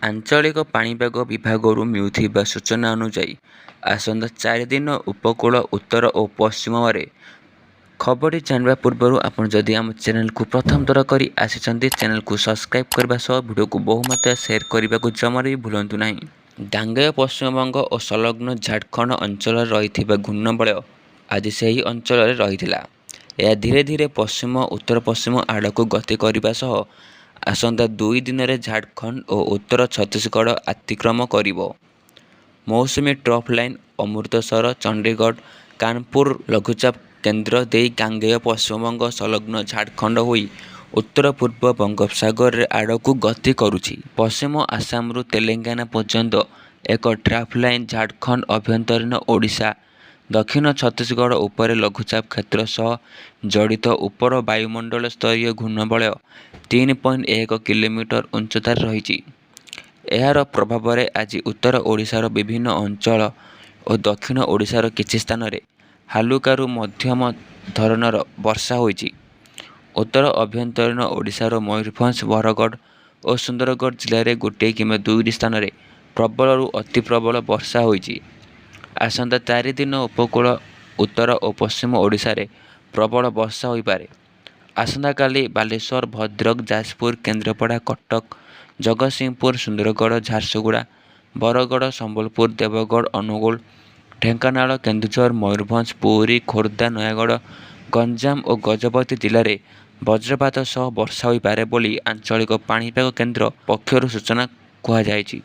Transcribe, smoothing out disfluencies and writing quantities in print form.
ଆଞ୍ଚଳିକ ପାଣିପାଗ ବିଭାଗରୁ ମିଳୁଥିବା ସୂଚନା ଅନୁଯାୟୀ ଆସନ୍ତା 4 ଦିନ ଉପକୂଳ ଉତ୍ତର ଓ ପଶ୍ଚିମରେ ଖବରଟି ଜାଣିବା ପୂର୍ବରୁ ଆପଣ ଯଦି ଆମ ଚ୍ୟାନେଲକୁ ପ୍ରଥମ ଥର କରି ଆସିଛନ୍ତି ଚ୍ୟାନେଲକୁ ସବସ୍କ୍ରାଇବ୍ କରିବା ସହ ଭିଡ଼ିଓକୁ ବହୁମାତ୍ରା ସେୟାର କରିବାକୁ ଜମାରୁ ବି ଭୁଲନ୍ତୁ ନାହିଁ। ଗାଙ୍ଗେୟ ପଶ୍ଚିମବଙ୍ଗ ଓ ସଂଲଗ୍ନ ଝାଡ଼ଖଣ୍ଡ ଅଞ୍ଚଳରେ ରହିଥିବା ଘୂର୍ଣ୍ଣବଳୟ ଆଜି ସେହି ଅଞ୍ଚଳରେ ରହିଥିଲା। ଏହା ଧୀରେ ଧୀରେ ପଶ୍ଚିମ ଉତ୍ତର ପଶ୍ଚିମ ଆଡ଼କୁ ଗତି କରିବା ସହ ଆସନ୍ତା 2 ଦିନରେ ଝାଡ଼ଖଣ୍ଡ ଓ ଉତ୍ତର ଛତିଶଗଡ଼ ଅତିକ୍ରମ କରିବ। ମୌସୁମୀ ଟ୍ରଫ୍ ଲାଇନ୍ ଅମୃତସର ଚଣ୍ଡିଗଡ଼ କାନପୁର ଲଘୁଚାପ କେନ୍ଦ୍ର ଦେଇ ଗାଙ୍ଗେୟ ପଶ୍ଚିମବଙ୍ଗ ସଂଲଗ୍ନ ଝାଡ଼ଖଣ୍ଡ ହୋଇ ଉତ୍ତର ପୂର୍ବ ବଙ୍ଗୋପସାଗର ଆଡ଼କୁ ଗତି କରୁଛି। ପଶ୍ଚିମ ଆସାମରୁ ତେଲେଙ୍ଗାନା ପର୍ଯ୍ୟନ୍ତ ଏକ ଟ୍ରଫ୍ ଲାଇନ୍ ଝାଡ଼ଖଣ୍ଡ ଆଭ୍ୟନ୍ତରୀଣ ଓଡ଼ିଶା ଦକ୍ଷିଣ ଛତିଶଗଡ଼ ଉପରେ ଲଘୁଚାପ କ୍ଷେତ୍ର ସହ ଜଡ଼ିତ ଉପର ବାୟୁମଣ୍ଡଳ ସ୍ତରୀୟ ଘୂର୍ଣ୍ଣବଳୟ 3.1 କିଲୋମିଟର ଉଚ୍ଚତାରେ ରହିଛି। ଏହାର ପ୍ରଭାବରେ ଆଜି ଉତ୍ତର ଓଡ଼ିଶାର ବିଭିନ୍ନ ଅଞ୍ଚଳ ଓ ଦକ୍ଷିଣ ଓଡ଼ିଶାର କିଛି ସ୍ଥାନରେ ହାଲୁକାରୁ ମଧ୍ୟମ ଧରଣର ବର୍ଷା ହୋଇଛି। ଉତ୍ତର ଆଭ୍ୟନ୍ତରୀଣ ଓଡ଼ିଶାର ମୟୂରଭଞ୍ଜ ବରଗଡ଼ ଓ ସୁନ୍ଦରଗଡ଼ ଜିଲ୍ଲାରେ 1 କିମ୍ବା 2 ସ୍ଥାନରେ ପ୍ରବଳରୁ ଅତି ପ୍ରବଳ ବର୍ଷା ହୋଇଛି। ଆସନ୍ତା 4 ଦିନ ଉପକୂଳ ଉତ୍ତର ଓ ପଶ୍ଚିମ ଓଡ଼ିଶାରେ ପ୍ରବଳ ବର୍ଷା ହୋଇପାରେ। ଆସନ୍ତାକାଲି ବାଲେଶ୍ୱର ଭଦ୍ରକ ଯାଜପୁର କେନ୍ଦ୍ରାପଡ଼ା କଟକ ଜଗତସିଂହପୁର ସୁନ୍ଦରଗଡ଼ ଝାରସୁଗୁଡ଼ା ବରଗଡ଼ ସମ୍ବଲପୁର ଦେବଗଡ଼ ଅନୁଗୁଳ ଢେଙ୍କାନାଳ କେନ୍ଦୁଝର ମୟୂରଭଞ୍ଜ ପୁରୀ ଖୋର୍ଦ୍ଧା ନୟାଗଡ଼ ଗଞ୍ଜାମ ଓ ଗଜପତି ଜିଲ୍ଲାରେ ବଜ୍ରପାତ ସହ ବର୍ଷା ହୋଇପାରେ ବୋଲି ଆଞ୍ଚଳିକ ପାଣିପାଗ କେନ୍ଦ୍ର ପକ୍ଷରୁ ସୂଚନା କୁହାଯାଇଛି।